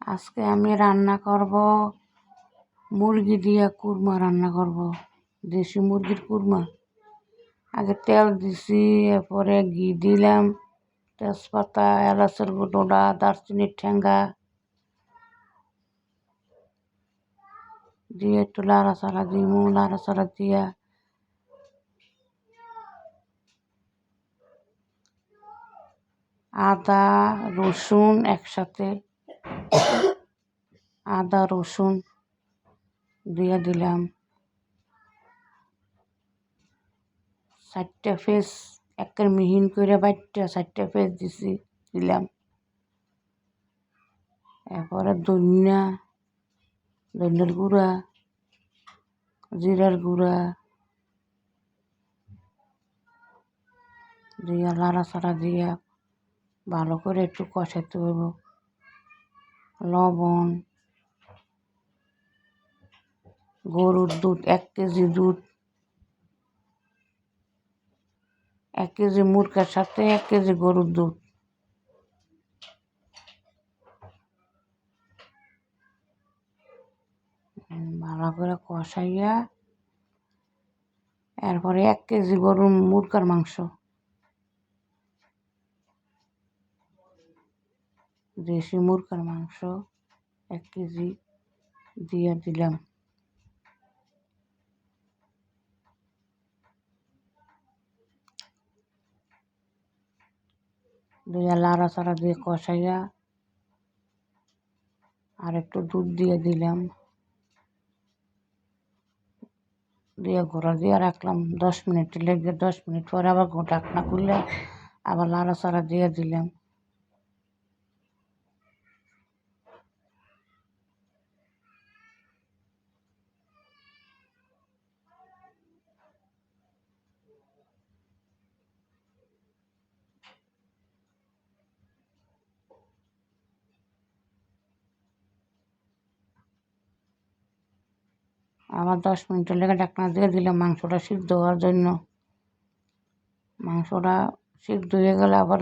আজকে আমি রান্না করব মুরগি দিয়ে কুরমা রান্না করব, দেশি মুরগির কুরমা। আগে তেল দিছি, এরপরে ঘি দিলাম, তেজপাতা, এলাচের গুঁড়া, দারচিনির ঠ্যাঙ্গা দিয়ে একটু লাড়াচাড়া দিমু। লাড়াচাড়া দিয়া আদা রসুন একসাথে, আদা রসুন দিয়ে দিলাম। 4টা পেঁয়াজ একের মিহিন করে বাইটটা 4টা পেঁয়াজ দিলাম। এরপরে ধনিয়ার গুঁড়া, জিরার গুঁড়া দিয়া লাড়াচাড়া দিয়া ভালো করে একটু কষাতে হইব। লবণ, গরুর দুধ 1 কেজি দুধ, 1 কেজি মুরগার সাথে 1 কেজি গরুর দুধ। ভালো করে কষাইয়া এরপরে 1 কেজি মুরগার মাংস, দেশি মুরগার মাংস 1 কেজি দিয়ে দিলাম। দিয়ে লাড়াচাড়া দিয়ে কষাইয়া আর একটু দুধ দিয়ে দিলাম, দিয়ে ঘোড়া দিয়ে রাখলাম 10 মিনিট লেগে। 10 মিনিট পরে আবার ঢাকনা খুলে আবার লাড়াচাড়া দিয়ে দিলাম। আবার 10 মিনিটের লেগে ঢাকনা দিয়ে দিলাম মাংসটা সিদ্ধ হওয়ার জন্য। মাংসটা সিদ্ধ হয়ে গেলে আবার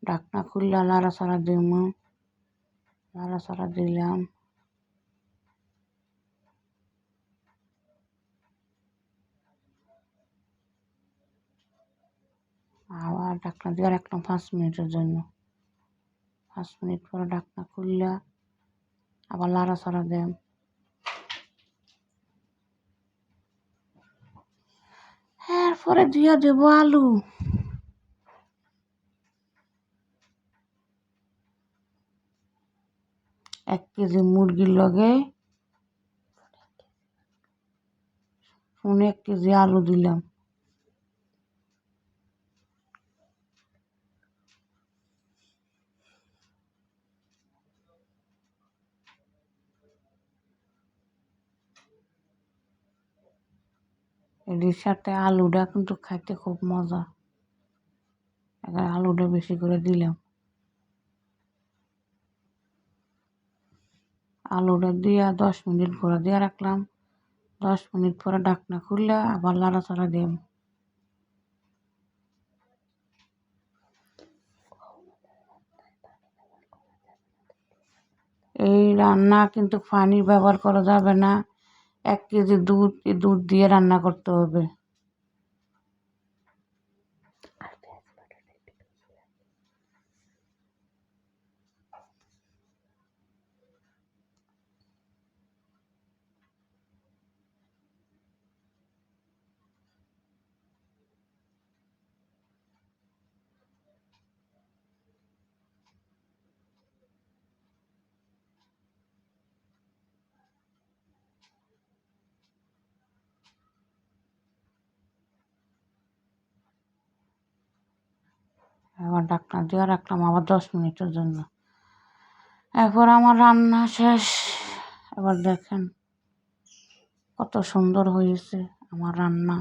ঢাকনা খুললে লাড়াচাড়া দিলাম। লাড়াচাড়া দিলাম। আবার ঢাকনা দিয়ে রাখলাম 5 মিনিটের জন্য। 5 মিনিট পরে ঢাকনা খুললে আবার লাড়াচাড়া দিলাম। এরপরে দিয়ে দেবো আলু। 1 কেজি মুরগির লগে 1 কেজি আলু দিলাম। এর সাথে আলুটা কিন্তু খাইতে খুব মজা, এখানে আলুটা বেশি করে দিলাম। আলুটা দিয়ে 10 মিনিট ঘোরা দিয়ে রাখলাম। 10 মিনিট পরে ঢাকনা খুললে আবার লাড়াচাড়া দিলাম। এই রান্না কিন্তু পানি ব্যবহার করা যাবে না। 1 কেজি দুধ দিয়ে রান্না করতে হবে। আবার ঢাকনা দিয়ে রাখলাম আবার 10 মিনিটের জন্য। এরপর আমার রান্না শেষ। এবার দেখেন কত সুন্দর হয়েছে আমার রান্না।